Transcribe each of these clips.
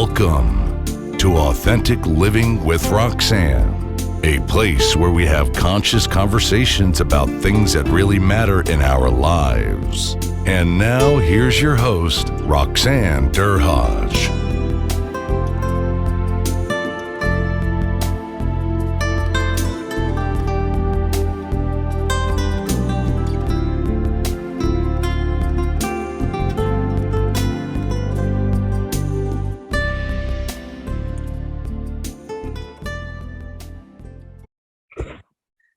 Welcome to Authentic Living with Roxanne, a place where we have conscious conversations about things that really matter in our lives. And now, here's your host, Roxanne Derhodge.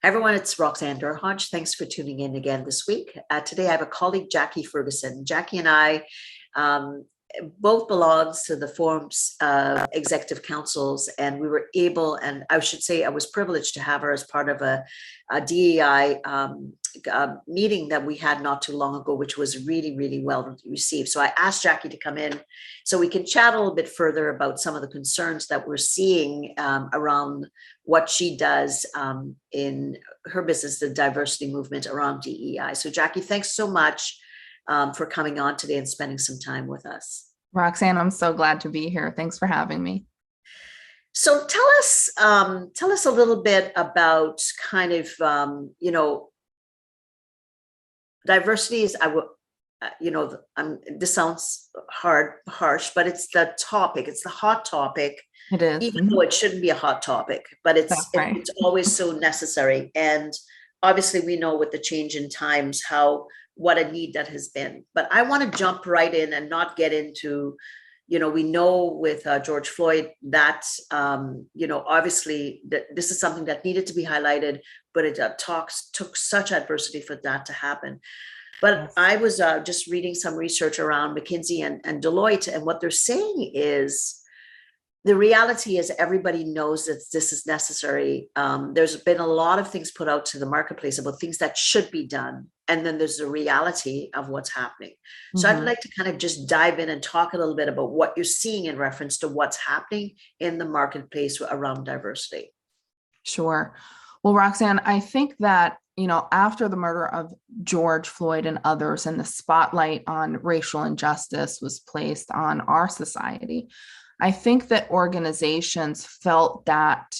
Hi everyone, it's Roxanne Derhodge. Thanks for tuning in again this week. Today I have a colleague, Jackie Ferguson. Jackie and I both belongs to the forum's executive councils, and we were able, and I should say I was privileged to have her as part of a DEI meeting that we had not too long ago, which was really, really well received. So I asked Jackie to come in so we can chat a little bit further about some of the concerns that we're seeing around what she does in her business, the diversity movement around DEI. So Jackie, thanks so much for coming on today and spending some time with us. Roxanne, I'm so glad to be here. Thanks for having me. So tell us a little bit about kind of, diversity is, this sounds harsh, but it's the topic. It's the hot topic. It is. Even though it shouldn't be a hot topic, but it's always so necessary. And obviously we know with the change in times what a need that has been. But I want to jump right in and not get into, we know with George Floyd that, obviously this is something that needed to be highlighted, but it took such adversity for that to happen. But yes. I was just reading some research around McKinsey and Deloitte, and what they're saying is, the reality is everybody knows that this is necessary. There's been a lot of things put out to the marketplace about things that should be done. And then there's the reality of what's happening. So I'd like to kind of just dive in and talk a little bit about what you're seeing in reference to what's happening in the marketplace around diversity. Sure. Well, Roxanne, I think that, after the murder of George Floyd and others, and the spotlight on racial injustice was placed on our society, I think that organizations felt that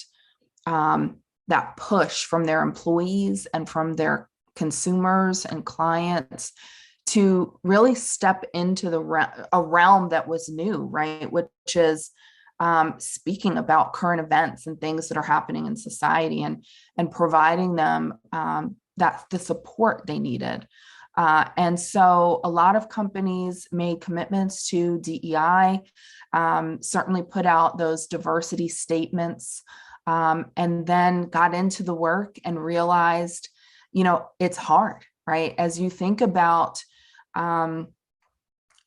that push from their employees and from their consumers and clients to really step into a realm that was new, right? Which is speaking about current events and things that are happening in society and providing them the support they needed. And so a lot of companies made commitments to DEI, certainly put out those diversity statements, and then got into the work and realized, it's hard, right? As you think about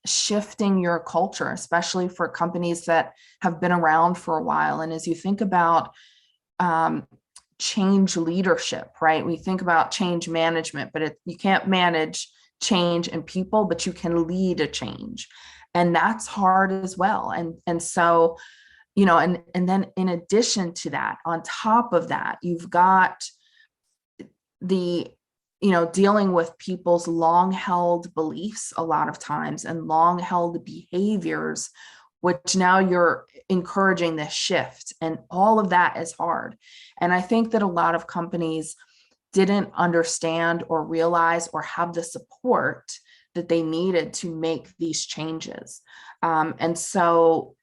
shifting your culture, especially for companies that have been around for a while. And as you think about change leadership, right? We think about change management, but you can't manage change in people, but you can lead a change. And that's hard as well. And so, and then in addition to that, on top of that, you've got the, dealing with people's long-held beliefs a lot of times and long-held behaviors, which now you're encouraging this shift. And all of that is hard. And I think that a lot of companies didn't understand or realize or have the support that they needed to make these changes. And so,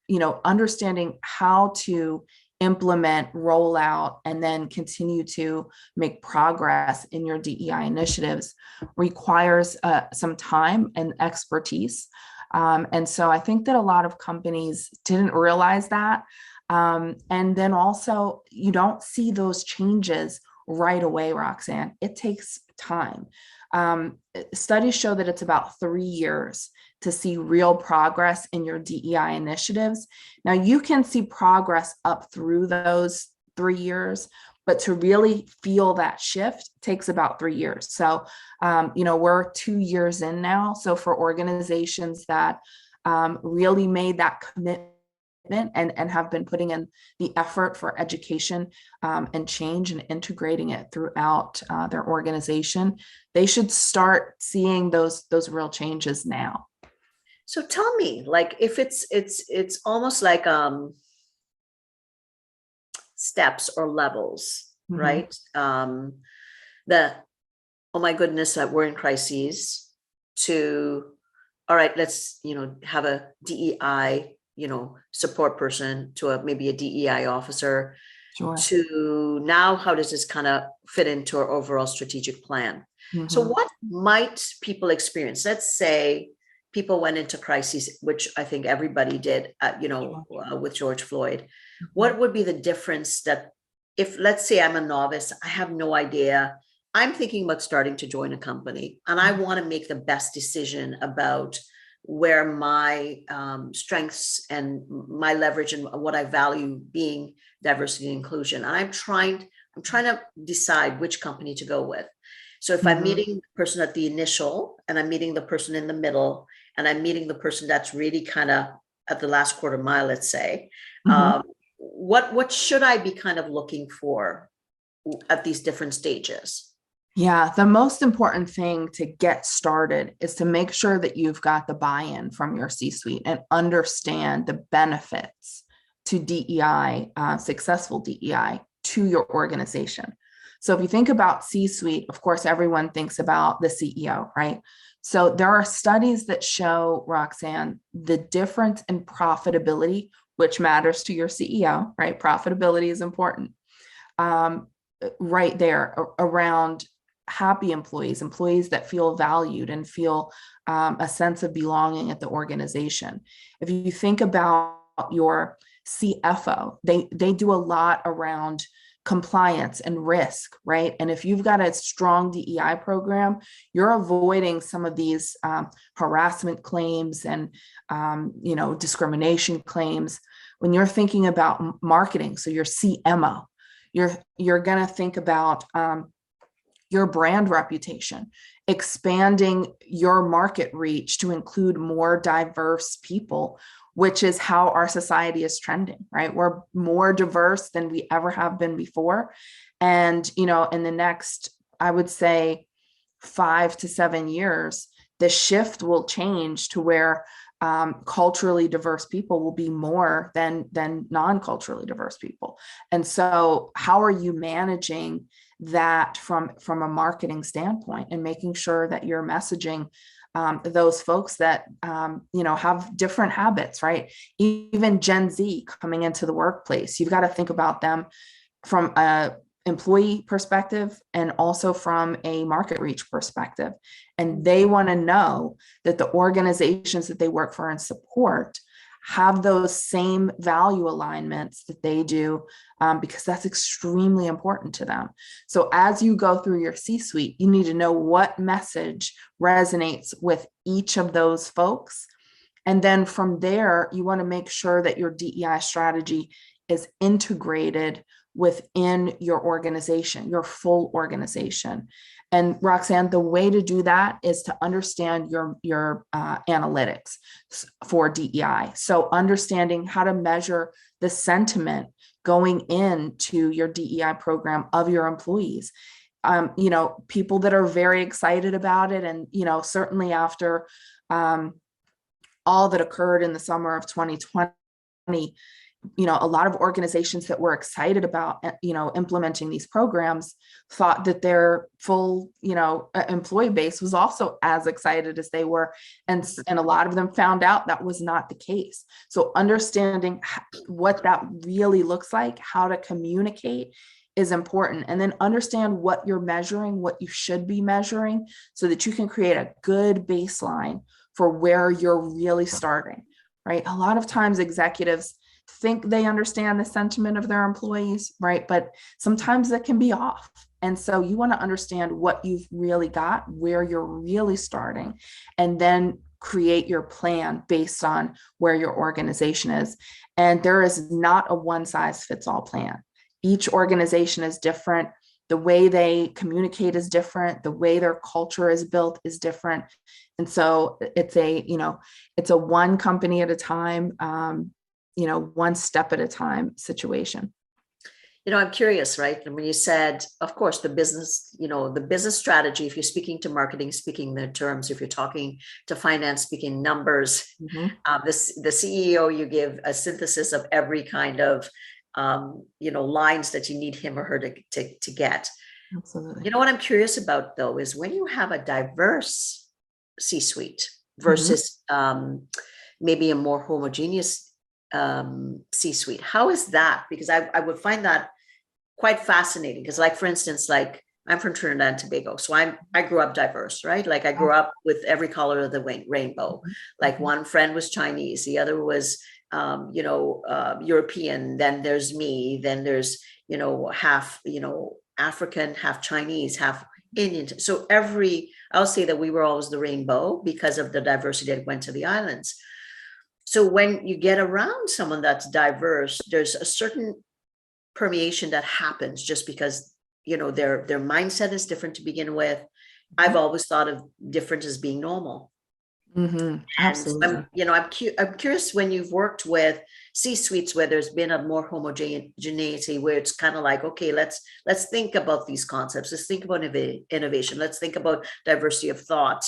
understanding how to implement, roll out, and then continue to make progress in your DEI initiatives requires some time and expertise. And so I think that a lot of companies didn't realize that. And then also, you don't see those changes right away, Roxanne. It takes time. Studies show that it's about 3 years to see real progress in your DEI initiatives. Now, you can see progress up through those 3 years, but to really feel that shift takes about 3 years. So, we're 2 years in now. So for organizations that really made that commitment and have been putting in the effort for education and change and integrating it throughout their organization, they should start seeing those real changes now. So tell me, like, if it's almost like steps or levels, right? The oh my goodness, that we're in crises, to all right, let's have a DEI support person, to maybe a DEI officer, Sure. to now how does this kind of fit into our overall strategic plan? So what might people experience? Let's say people went into crises, which I think everybody did, with George Floyd. What would be the difference that, if let's say I'm a novice, I have no idea, I'm thinking about starting to join a company, and I want to make the best decision about where my strengths and my leverage and what I value being diversity and inclusion. And I'm trying to decide which company to go with. So if I'm meeting the person at the initial, and I'm meeting the person in the middle, and I'm meeting the person that's really kind of at the last quarter mile, let's say, what should I be kind of looking for at these different stages? Yeah, the most important thing to get started is to make sure that you've got the buy-in from your C-suite and understand the benefits to DEI, successful DEI, to your organization. So if you think about C-suite, of course, everyone thinks about the CEO, right? So there are studies that show, Roxanne, the difference in profitability, which matters to your CEO, right? Profitability is important. Right there around happy employees that feel valued and feel a sense of belonging at the organization. If you think about your CFO, they do a lot around compliance and risk, right? And if you've got a strong DEI program, you're avoiding some of these harassment claims and discrimination claims. When you're thinking about marketing, so your CMO, you're going to think about your brand reputation, expanding your market reach to include more diverse people, which is how our society is trending, right? We're more diverse than we ever have been before. And, in the next, I would say 5 to 7 years, the shift will change to where culturally diverse people will be more than non-culturally diverse people. And so how are you managing that from a marketing standpoint, and making sure that you're messaging those folks that have different habits, right? Even Gen Z coming into the workplace, you've got to think about them from a employee perspective and also from a market reach perspective. And they want to know that the organizations that they work for and support have those same value alignments that they do, because that's extremely important to them. So as you go through your C-suite, you need to know what message resonates with each of those folks. And then from there, you want to make sure that your DEI strategy is integrated within your organization, your full organization. And Roxanne, the way to do that is to understand your analytics for DEI. So understanding how to measure the sentiment going into your DEI program of your employees. People that are very excited about it, and certainly after all that occurred in the summer of 2020. A lot of organizations that were excited about, implementing these programs thought that their full, employee base was also as excited as they were. And a lot of them found out that was not the case. So understanding what that really looks like, how to communicate is important. And then understand what you're measuring, what you should be measuring, so that you can create a good baseline for where you're really starting, right? A lot of times executives think they understand the sentiment of their employees, right? But sometimes that can be off. And so you want to understand what you've really got, where you're really starting, and then create your plan based on where your organization is. And there is not a one size fits all plan. Each organization is different. The way they communicate is different. The way their culture is built is different. And so it's a one company at a time, one step at a time situation. I'm curious, right? And when you said, of course, the business, the business strategy, if you're speaking to marketing, speaking the terms, if you're talking to finance, speaking numbers, the CEO, you give a synthesis of every kind of, lines that you need him or her to get. Absolutely. What I'm curious about, though, is when you have a diverse C-suite versus maybe a more homogeneous C-suite. How is that? Because I would find that quite fascinating. Because, like, for instance, like, I'm from Trinidad and Tobago, so I grew up diverse, right? Like, I grew up with every color of the rainbow. Like, one friend was Chinese, the other was European. Then there's me. Then there's half African, half Chinese, half Indian. So I'll say that we were always the rainbow because of the diversity that went to the islands. So when you get around someone that's diverse, there's a certain permeation that happens just because, their mindset is different to begin with. I've always thought of different as being normal. Absolutely. I'm curious, when you've worked with C-suites where there's been a more homogeneity, where it's kind of like, okay, let's think about these concepts. Let's think about innovation. Let's think about diversity of thought.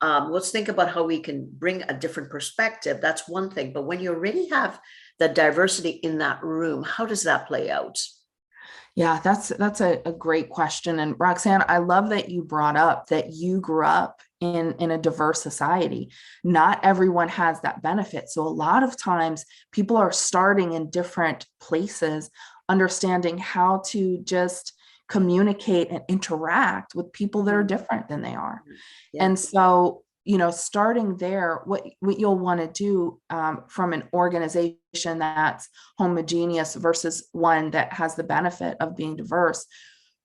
Let's think about how we can bring a different perspective. That's one thing. But when you already have the diversity in that room, how does that play out? Yeah, that's a great question. And Roxanne, I love that you brought up that you grew up in a diverse society. Not everyone has that benefit. So a lot of times people are starting in different places, understanding how to just communicate and interact with people that are different than they are. Yeah. And so, starting there, what you'll want to do from an organization that's homogeneous versus one that has the benefit of being diverse.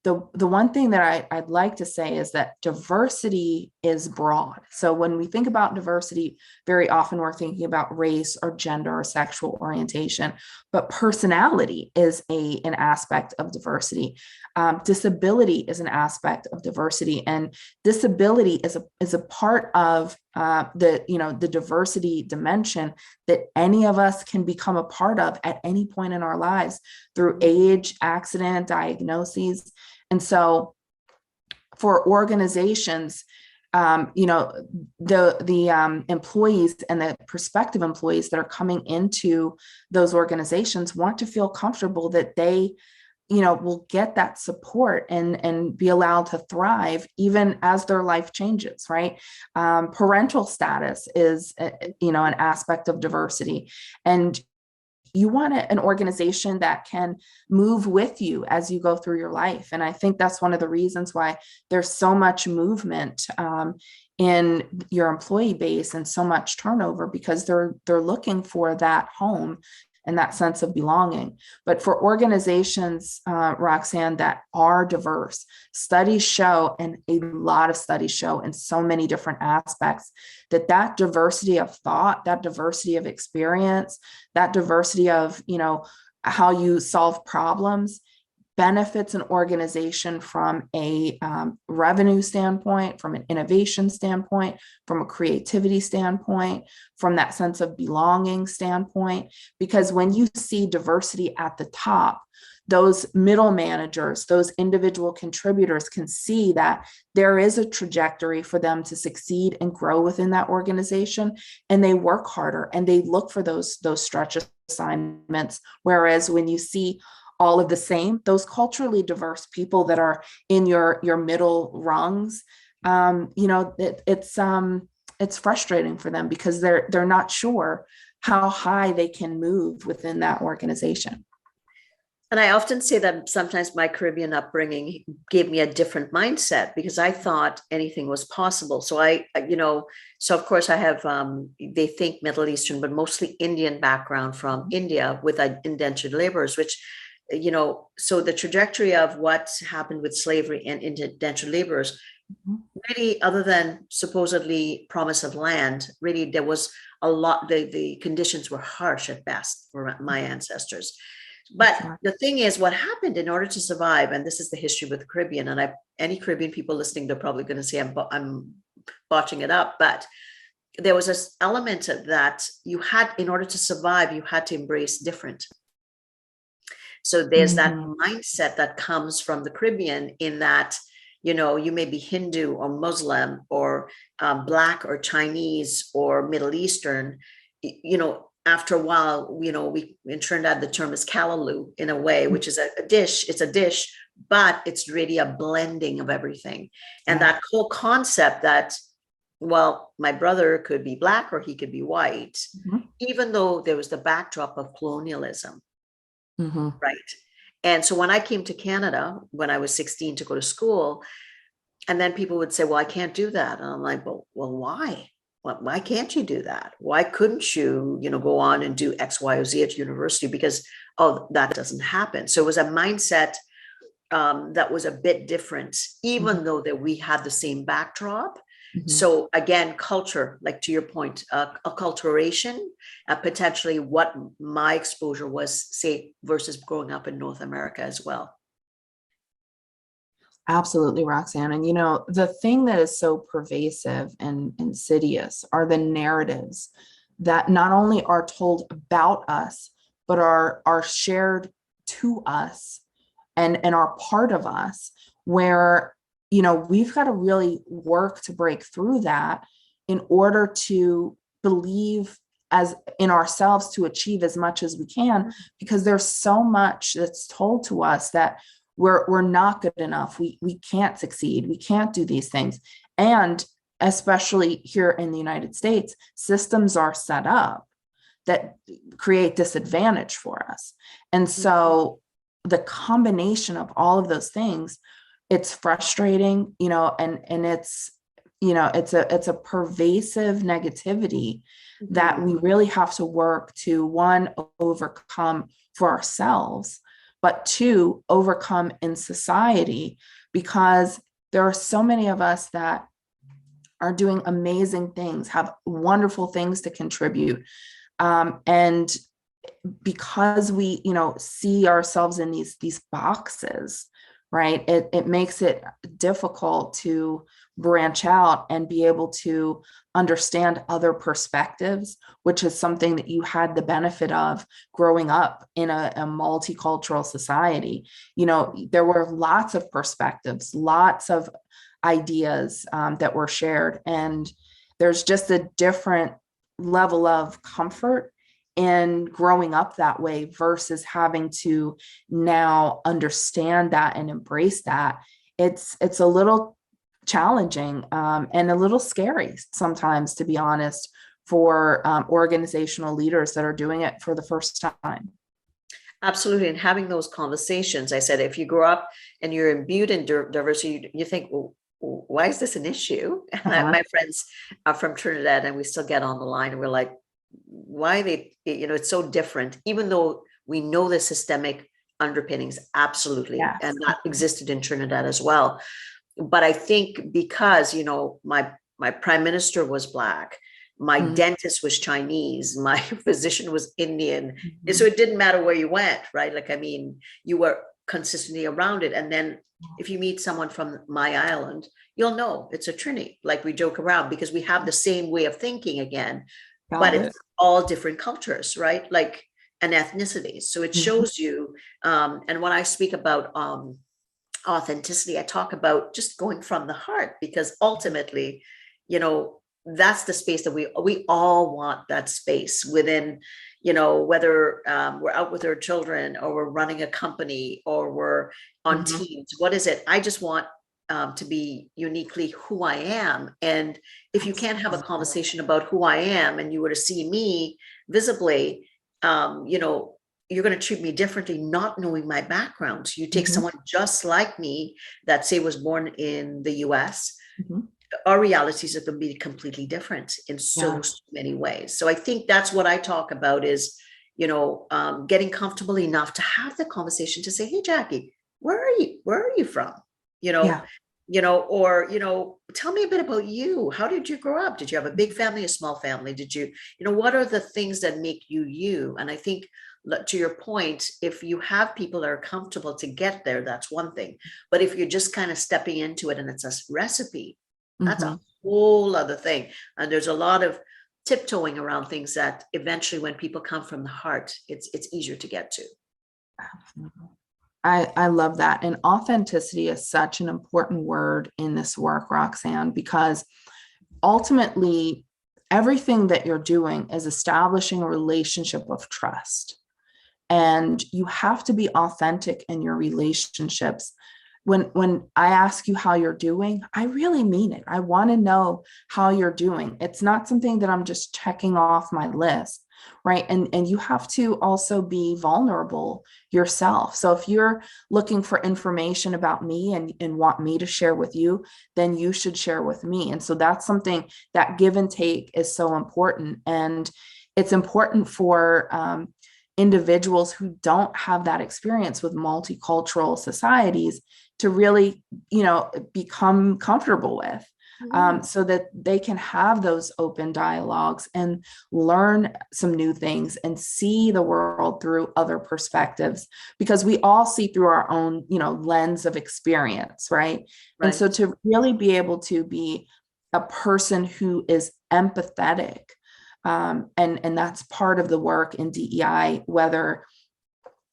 The one thing that I'd like to say is that diversity is broad. So when we think about diversity, very often we're thinking about race or gender or sexual orientation, but personality is an aspect of diversity. Disability is an aspect of diversity, and disability is a part of the diversity dimension that any of us can become a part of at any point in our lives through age, accident, diagnoses. And so for organizations, the employees and the prospective employees that are coming into those organizations want to feel comfortable that they will get that support and be allowed to thrive even as their life changes, right? Parental status is, an aspect of diversity. And you want an organization that can move with you as you go through your life. And I think that's one of the reasons why there's so much movement in your employee base and so much turnover, because they're looking for that home and that sense of belonging. But for organizations, Roxanne, that are diverse, studies show, and a lot of studies show in so many different aspects, that diversity of thought, that diversity of experience, that diversity of, how you solve problems benefits an organization from a revenue standpoint, from an innovation standpoint, from a creativity standpoint, from that sense of belonging standpoint. Because when you see diversity at the top, those middle managers, those individual contributors can see that there is a trajectory for them to succeed and grow within that organization, and they work harder and they look for those stretch assignments. Whereas when you see all of the same, those culturally diverse people that are in your middle rungs, it's frustrating for them because they're not sure how high they can move within that organization. And I often say that sometimes my Caribbean upbringing gave me a different mindset because I thought anything was possible. So so of course I have, they think Middle Eastern, but mostly Indian background from India with indentured laborers, which, so the trajectory of what happened with slavery and indentured laborers, really, other than supposedly promise of land, really there was a lot, the conditions were harsh at best for my ancestors. But the thing is, what happened in order to survive, and this is the history with the Caribbean, and any Caribbean people listening, they're probably going to say I'm botching it up, but there was this element that you had, in order to survive, you had to embrace different. So there's that mindset that comes from the Caribbean, in that, you may be Hindu or Muslim or Black or Chinese or Middle Eastern, after a while, we in Trinidad, the term is callaloo in a way, which is a dish. It's a dish, but it's really a blending of everything. And that whole concept that, well, my brother could be Black or he could be white, even though there was the backdrop of colonialism. Right. And so when I came to Canada, when I was 16 to go to school, and then people would say, well, I can't do that. And I'm like, well, why? Why can't you do that? Why couldn't you, go on and do X, Y, or Z at university? Because, that doesn't happen. So it was a mindset that was a bit different, even though that we had the same backdrop. So again, culture, like to your point, acculturation, potentially what my exposure was, say, versus growing up in North America as well. Absolutely, Roxanne. And the thing that is so pervasive and insidious are the narratives that not only are told about us, but are shared to us and are part of us, where we've got to really work to break through that in order to believe as in ourselves, to achieve as much as we can, because there's so much that's told to us that we're not good enough. We can't succeed. We can't do these things. And especially here in the United States, systems are set up that create disadvantage for us. And so the combination of all of those things, it's frustrating, and it's, it's a pervasive negativity that we really have to work to, one, overcome for ourselves, but two, overcome in society, because there are so many of us that are doing amazing things, have wonderful things to contribute. And because we, see ourselves in these boxes, right? It makes it difficult to branch out and be able to understand other perspectives, which is something that you had the benefit of growing up in a multicultural society. There were lots of perspectives, lots of ideas that were shared, and there's just a different level of comfort in growing up that way versus having to now understand that and embrace that. It's a little challenging and a little scary sometimes, to be honest, for organizational leaders that are doing it for the first time. Absolutely. And having those conversations, I said, if you grow up and you're imbued in diversity, you think, well, why is this an issue? And my friends are from Trinidad, and we still get on the line and we're like, why it's so different, even though we know the systemic underpinnings, absolutely. Yes. And that existed in Trinidad as well. But I think because, my prime minister was Black, my dentist was Chinese, my physician was Indian. And so it didn't matter where you went, right? You were consistently around it. And then if you meet someone from my island, you'll know it's a Trini. Like, we joke around because we have the same way of thinking again. But it's all different cultures, right? And ethnicities. So it shows you, and when I speak about authenticity, I talk about just going from the heart, because ultimately, that's the space that we all want, that space within, whether we're out with our children or we're running a company or we're on teams. What is it? I just want to be uniquely who I am. And if you can't have a conversation about who I am, and you were to see me visibly, you're going to treat me differently, not knowing my background. So you take someone just like me that, say, was born in the US, our realities are going to be completely different in so many ways. So I think that's what I talk about is, getting comfortable enough to have the conversation to say, hey, Jackie, where are you from? Or tell me a bit about you. How did you grow up? Did you have a big family, a small family? Did you, what are the things that make you you? And I think, to your point, if you have people that are comfortable to get there, that's one thing. But if you're just kind of stepping into it and it's a recipe, that's a whole other thing. And there's a lot of tiptoeing around things that eventually, when people come from the heart, it's easier to get to. I love that. And authenticity is such an important word in this work, Roxanne, because ultimately everything that you're doing is establishing a relationship of trust. And you have to be authentic in your relationships. When I ask you how you're doing, I really mean it. I want to know how you're doing. It's not something that I'm just checking off my list, right? And you have to also be vulnerable yourself. So if you're looking for information about me and want me to share with you, then you should share with me. And so that's something, that give and take is so important. And it's important for individuals who don't have that experience with multicultural societies to really, become comfortable with, so that they can have those open dialogues and learn some new things and see the world through other perspectives, because we all see through our own, lens of experience, right? And so to really be able to be a person who is empathetic, and that's part of the work in DEI, whether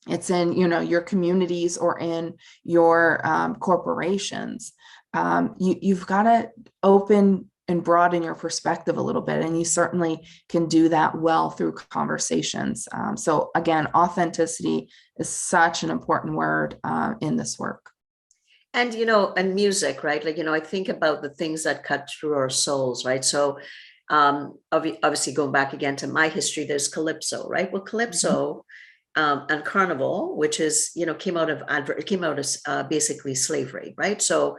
it's in your communities or in your corporations. You've got to open and broaden your perspective a little bit, and you certainly can do that well through conversations. So again, authenticity is such an important word in this work. And and music, right? I think about the things that cut through our souls, right? So obviously going back again to my history, there's calypso, right? Well, calypso and carnival, which is came out of basically slavery, right? So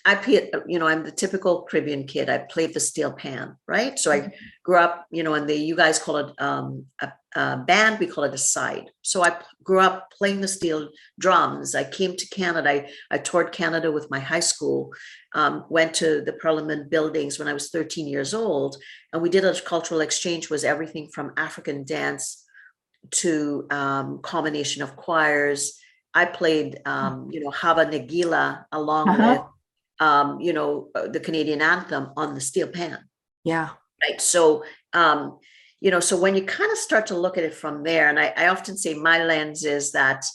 I played, I'm the typical Caribbean kid. I played the steel pan, right? So I grew up, and you guys call it a band, we call it a side. So I grew up playing the steel drums. I came to Canada. I toured Canada with my high school, went to the Parliament buildings when I was 13 years old. And we did a cultural exchange, was everything from African dance to combination of choirs. I played, Hava Nagila along with, the Canadian anthem on the steel pan. Yeah. Right. So, so when you kind of start to look at it from there, and I often say my lens is that,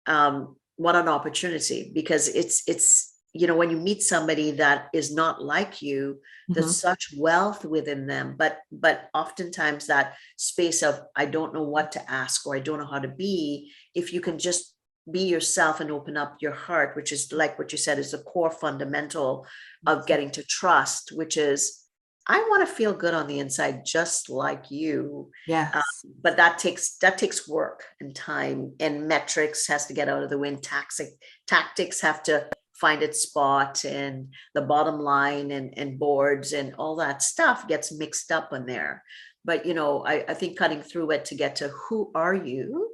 what an opportunity, because it's, when you meet somebody that is not like you, there's such wealth within them, but oftentimes that space of, I don't know what to ask, or I don't know how to be, if you can just be yourself and open up your heart, which is like what you said is the core fundamental of getting to trust, which is, I want to feel good on the inside, just like you. Yes. But that takes work and time, and metrics has to get out of the way. Tactics have to find its spot, and the bottom line and boards and all that stuff gets mixed up in there. But, I think cutting through it to get to who are you?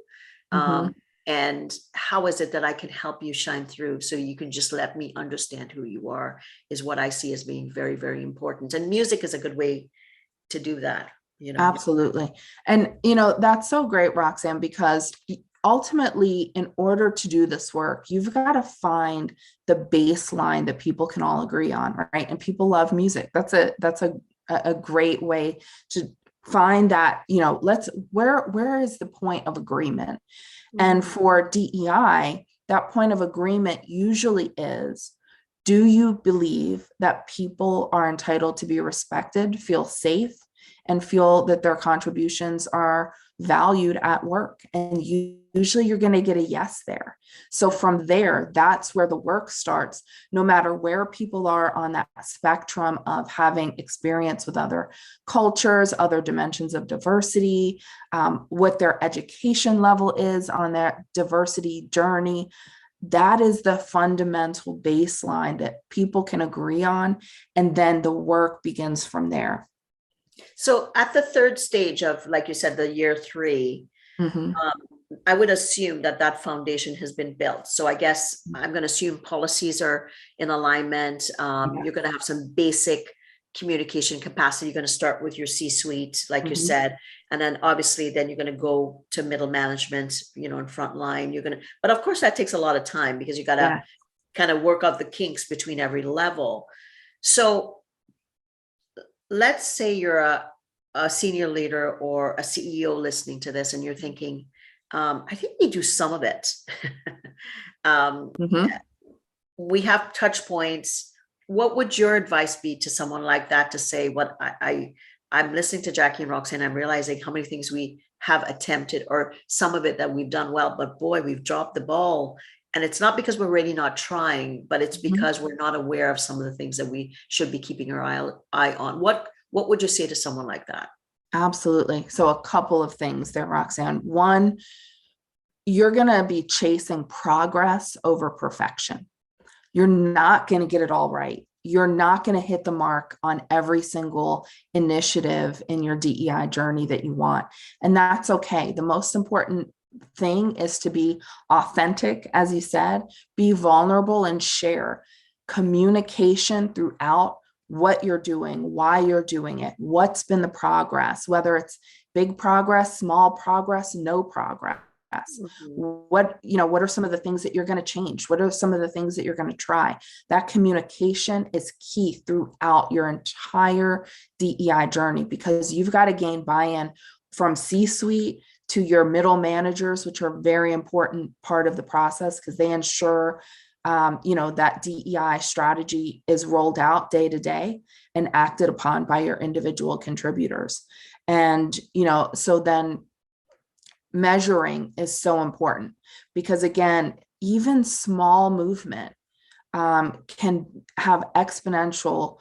And how is it that I can help you shine through, so you can just let me understand who you are, is what I see as being very, very important. And music is a good way to do that. Absolutely. And, that's so great, Roxanne, because ultimately, in order to do this work, you've got to find the baseline that people can all agree on, right? And people love music. That's a great way to find that, where is the point of agreement? And for DEI, that point of agreement usually is, do you believe that people are entitled to be respected, feel safe, and feel that their contributions are valued at work? And usually you're going to get a yes there. So from there, that's where the work starts, no matter where people are on that spectrum of having experience with other cultures, other dimensions of diversity, what their education level is on that diversity journey. That is the fundamental baseline that people can agree on. And then the work begins from there. So at the third stage of, like you said, the year 3, I would assume that foundation has been built. So I guess I'm going to assume policies are in alignment. You're going to have some basic communication capacity. You're going to start with your C-suite, like you said, and then obviously then you're going to go to middle management, and front line. But of course that takes a lot of time, because you got to kind of work out the kinks between every level. So let's say you're a senior leader or a CEO listening to this, and you're thinking, I think we do some of it. um, Mhm. we have touch points. What would your advice be to someone like that to say what I'm listening to Jackie and Roxanne, I'm realizing how many things we have attempted or some of it that we've done well, but boy, we've dropped the ball. And it's not because we're really not trying, but it's Mhm. because we're not aware of some of the things that we should be keeping our eye on. What would you say to someone like that? Absolutely. So a couple of things there, Roxanne. One, you're going to be chasing progress over perfection. You're not going to get it all right. You're not going to hit the mark on every single initiative in your DEI journey that you want. And that's okay. The most important thing is to be authentic, as you said, be vulnerable and share communication throughout what you're doing, why you're doing it, what's been the progress, whether it's big progress, small progress, no progress. Mhm. What are some of the things that you're going to change? What are some of the things that you're going to try? That communication is key throughout your entire DEI journey, because you've got to gain buy-in from C-suite to your middle managers, which are a very important part of the process because they ensure that DEI strategy is rolled out day to day and acted upon by your individual contributors. And so then measuring is so important, because again, even small movement can have exponential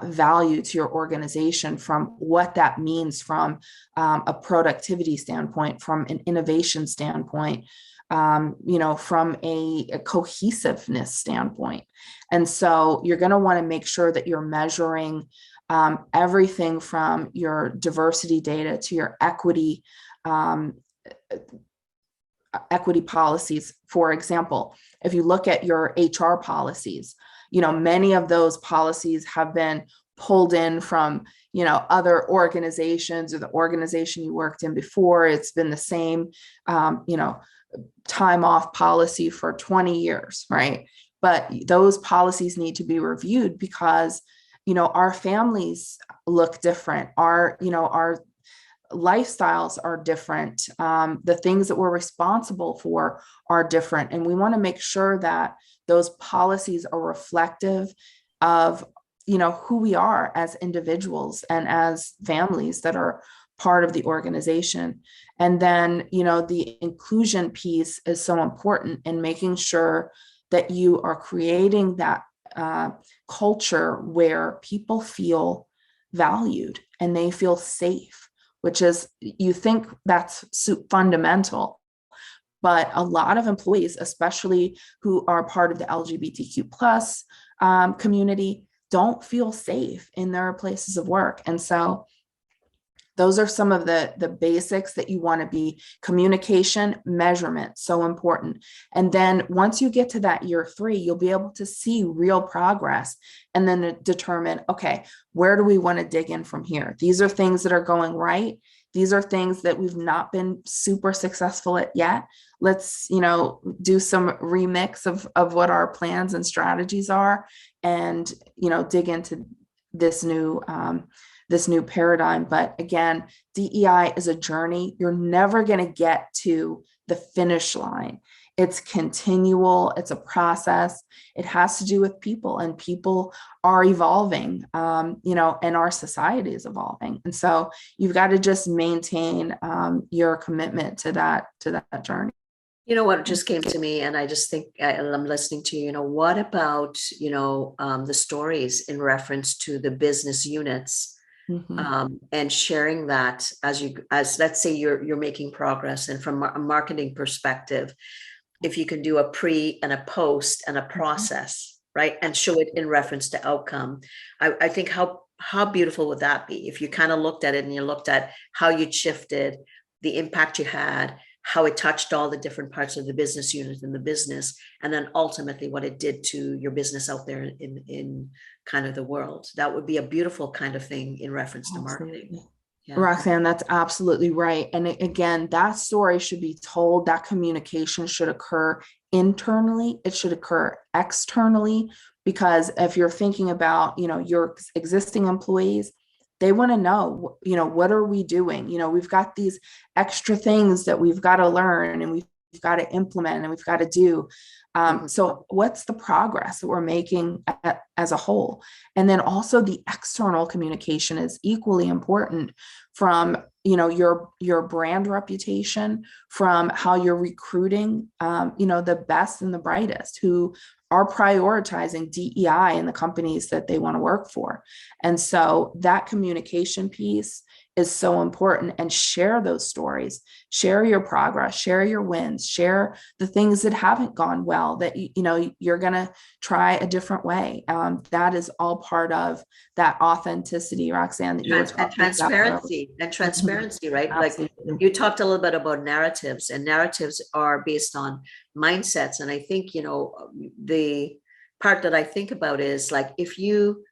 value to your organization, from what that means from a productivity standpoint, from an innovation standpoint, from a cohesiveness standpoint. And so you're going to want to make sure that you're measuring everything from your diversity data to your um, equity policies. For example, if you look at your HR policies, many of those policies have been pulled in from, other organizations or the organization you worked in before. It's been the same, time off policy for 20 years, right? But those policies need to be reviewed because, our families look different. Our lifestyles are different. The things that we're responsible for are different. And we want to make sure that those policies are reflective of, who we are as individuals and as families that are part of the organization. And then, the inclusion piece is so important in making sure that you are creating that culture where people feel valued and they feel safe, which is, you think that's fundamental, but a lot of employees, especially who are part of the LGBTQ plus community, don't feel safe in their places of work. And so those are some of the basics that you want to be. Communication, measurement, so important. And then once you get to that year 3, you'll be able to see real progress and then determine, okay, where do we want to dig in from here? These are things that are going right. These are things that we've not been super successful at yet. Let's, do some remix of what our plans and strategies are, and, dig into this new paradigm. But again, DEI is a journey. You're never going to get to the finish line. It's continual. It's a process. It has to do with people, and people are evolving, and our society is evolving. And so you've got to just maintain your commitment to that journey. You know what just came to me, and I just think I'm listening to what about the stories in reference to the business units, and sharing that as let's say you're making progress, and from a marketing perspective, if you can do a pre and a post and a process, right, and show it in reference to outcome, I think how beautiful would that be if you kind of looked at it and you looked at how you shifted, the impact you had, how it touched all the different parts of the business unit and the business, and then ultimately what it did to your business out there in kind of the world. That would be a beautiful kind of thing in reference to marketing. Yeah. Roxanne, that's absolutely right. And again, that story should be told. That communication should occur internally. It should occur externally, because if you're thinking about, your existing employees, They want to know, what are we doing? We've got these extra things that we've got to learn, and we've got to implement, and we've got to do. So what's the progress that we're making as a whole? And then also the external communication is equally important, from your brand reputation, from how you're recruiting the best and the brightest who are prioritizing DEI in the companies that they want to work for. And so that communication piece is so important. And share those stories, share your progress, share your wins, share the things that haven't gone well, that you're going to try a different way. That is all part of that authenticity, Roxanne, that you were talking and transparency about. And transparency, right? Absolutely. Like you talked a little bit about narratives, and narratives are based on mindsets. And I think, the part that I think about is like,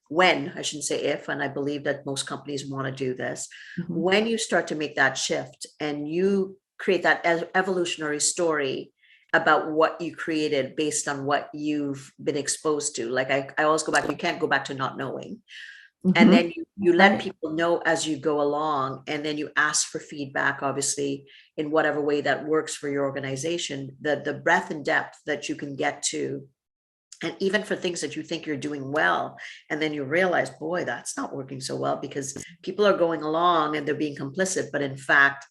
when I shouldn't say if, and I believe that most companies want to do this, when you start to make that shift and you create that evolutionary story about what you created based on what you've been exposed to. Like I always go back, you can't go back to not knowing. And then you let people know as you go along, and then you ask for feedback, obviously, in whatever way that works for your organization, the breadth and depth that you can get to. And even for things that you think you're doing well, and then you realize, boy, that's not working so well, because people are going along and they're being complicit, but in fact,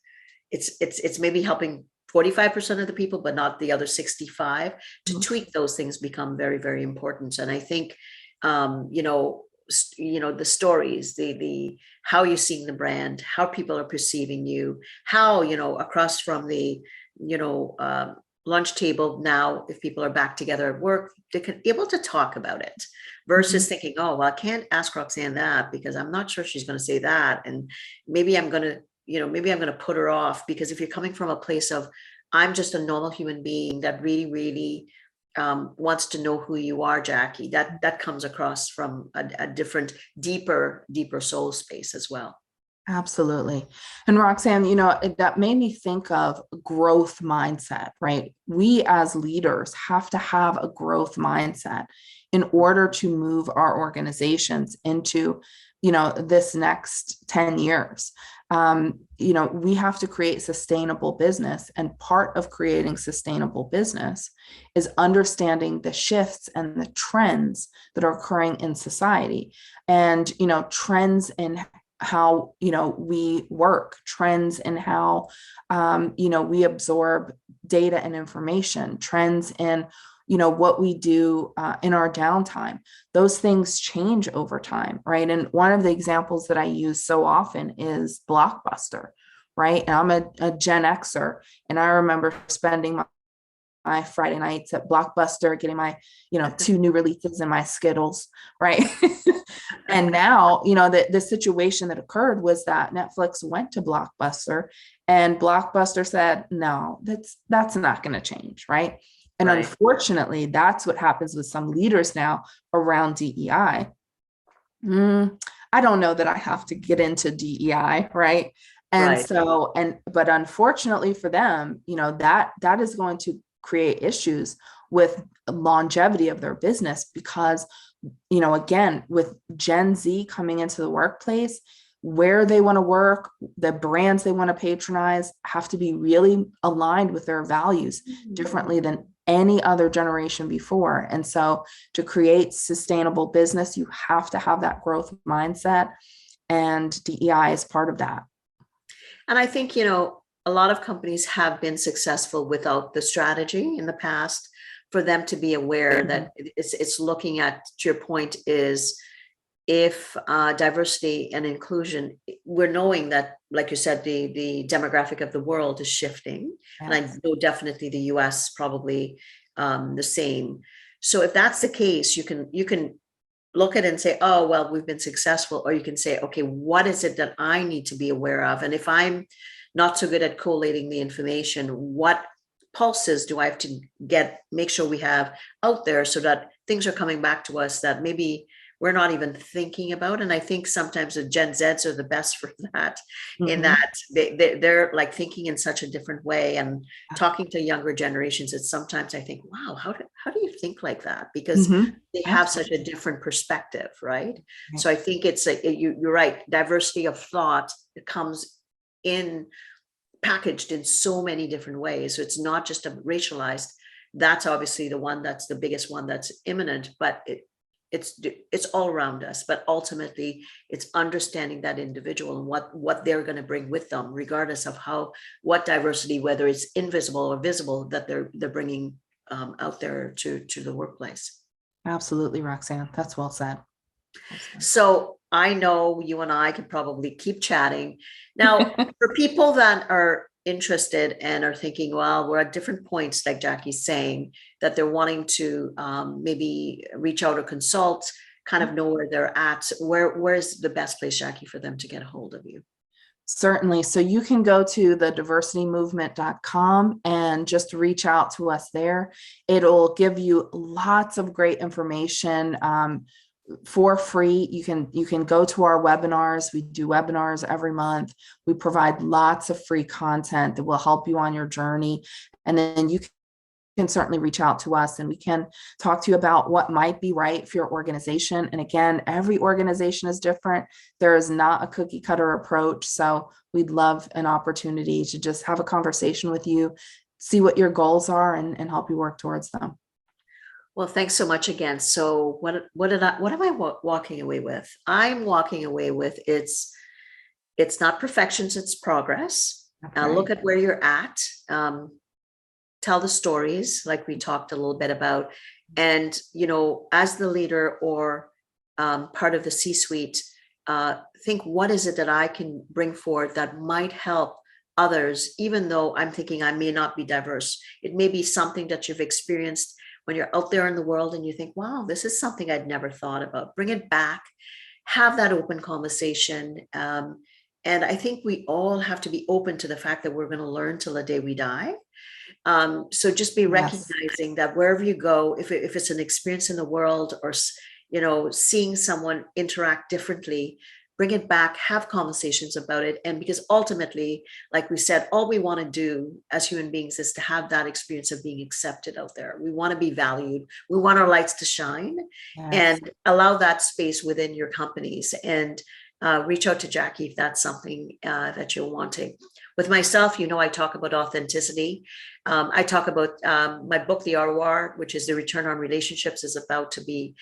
it's maybe helping 45% of the people, but not the other 65. To tweak those things become very, very important. And I think, the stories, the how you're seeing the brand, how people are perceiving you, how, across from the, lunch table now, if people are back together at work, they can be able to talk about it, versus thinking, oh, well, I can't ask Roxanne that because I'm not sure she's going to say that. And maybe I'm going to put her off, because if you're coming from a place of, I'm just a normal human being that really, really wants to know who you are, Jackie, that comes across from a different, deeper soul space as well. Absolutely. And Roxanne, that made me think of growth mindset, right? We as leaders have to have a growth mindset in order to move our organizations into, this next 10 years. We have to create sustainable business. And part of creating sustainable business is understanding the shifts and the trends that are occurring in society, and, trends in how we work, trends in how we absorb data and information, trends in what we do in our downtime. Those things change over time, right? And one of the examples that I use so often is Blockbuster, right? And I'm a Gen Xer, and I remember spending my Friday nights at Blockbuster, getting my, 2 new releases in my Skittles, right? And now, the situation that occurred was that Netflix went to Blockbuster, and Blockbuster said, no, that's not going to change, right? And unfortunately, that's what happens with some leaders now around DEI. I don't know that I have to get into DEI, right? And so, but unfortunately for them, that is going to create issues with longevity of their business, because, again, with Gen Z coming into the workplace, where they want to work, the brands they want to patronize have to be really aligned with their values differently than any other generation before. And so to create sustainable business, you have to have that growth mindset, and DEI is part of that. And I think, a lot of companies have been successful without the strategy in the past, for them to be aware that it's looking at, to your point, is if diversity and inclusion, we're knowing that, like you said, the demographic of the world is shifting. Yes. And I know definitely the US probably the same. So if that's the case, you can look at it and say, oh, well, we've been successful. Or you can say, okay, what is it that I need to be aware of? And if I'm not so good at collating the information, what pulses do I have to make sure we have out there, so that things are coming back to us that maybe we're not even thinking about. And I think sometimes the Gen Zs are the best for that, in Mhm. that they're like thinking in such a different way. And talking to younger generations, it's sometimes I think, wow, how do you think like that? Because Mhm. they have such Absolutely. a different perspective, right? Right. So I think it's you're right. Diversity of thought, it comes in packaged in so many different ways. So it's not just a racialized. That's obviously that's the biggest one that's imminent, but it's all around us. But ultimately, it's understanding that individual and what they're going to bring with them, regardless of what diversity, whether it's invisible or visible, that they're bringing out there to the workplace. Absolutely, Roxanne. That's well said. Well said. So I know you and I could probably keep chatting. Now, for people that are interested and are thinking, well, we're at different points, like Jackie's saying, that they're wanting to maybe reach out or consult, kind of know where they're at. Where's the best place, Jackie, for them to get a hold of you? Certainly. So you can go to the diversitymovement.com and just reach out to us there. It'll give you lots of great information for free. You can go to our webinars. We do webinars every month. We provide lots of free content that will help you on your journey. And then you can certainly reach out to us and we can talk to you about what might be right for your organization. And again, every organization is different. There is not a cookie cutter approach. So we'd love an opportunity to just have a conversation with you, see what your goals are, and help you work towards them. Well, thanks so much again. So what am I walking away with? I'm walking away with it's not perfections, it's progress. Okay. Look at where you're at. Tell the stories like we talked a little bit about. And, as the leader or part of the C-suite, think, what is it that I can bring forward that might help others, even though I'm thinking I may not be diverse. It may be something that you've experienced when you're out there in the world and you think, wow, this is something I'd never thought about. Bring it back, have that open conversation. And I think we all have to be open to the fact that we're going to learn till the day we die. So just be recognizing that wherever you go, if it's an experience in the world or, seeing someone interact differently, bring it back, have conversations about it. And because ultimately, like we said, all we want to do as human beings is to have that experience of being accepted out there. We want to be valued. We want our lights to shine. Yes. And allow that space within your companies, and reach out to Jackie if that's something that you're wanting. With myself, I talk about authenticity. I talk about my book, The ROR, which is the Return on Relationships, is about to be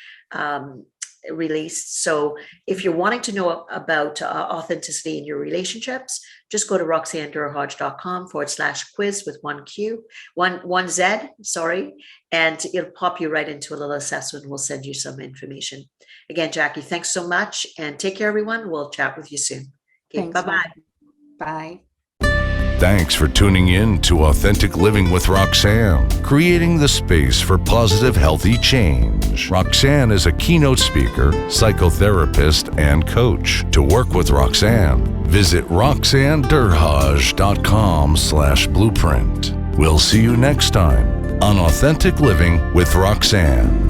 released. So if you're wanting to know about authenticity in your relationships, just go to roxannedurhage.com/quiz with one Z, and it'll pop you right into a little assessment. We'll send you some information. Again, Jackie, thanks so much, and take care, everyone. We'll chat with you soon. Okay, bye-bye. Bye. Thanks for tuning in to Authentic Living with Roxanne, creating the space for positive, healthy change. Roxanne is a keynote speaker, psychotherapist, and coach. To work with Roxanne, visit roxannedurhage.com/blueprint. We'll see you next time on Authentic Living with Roxanne.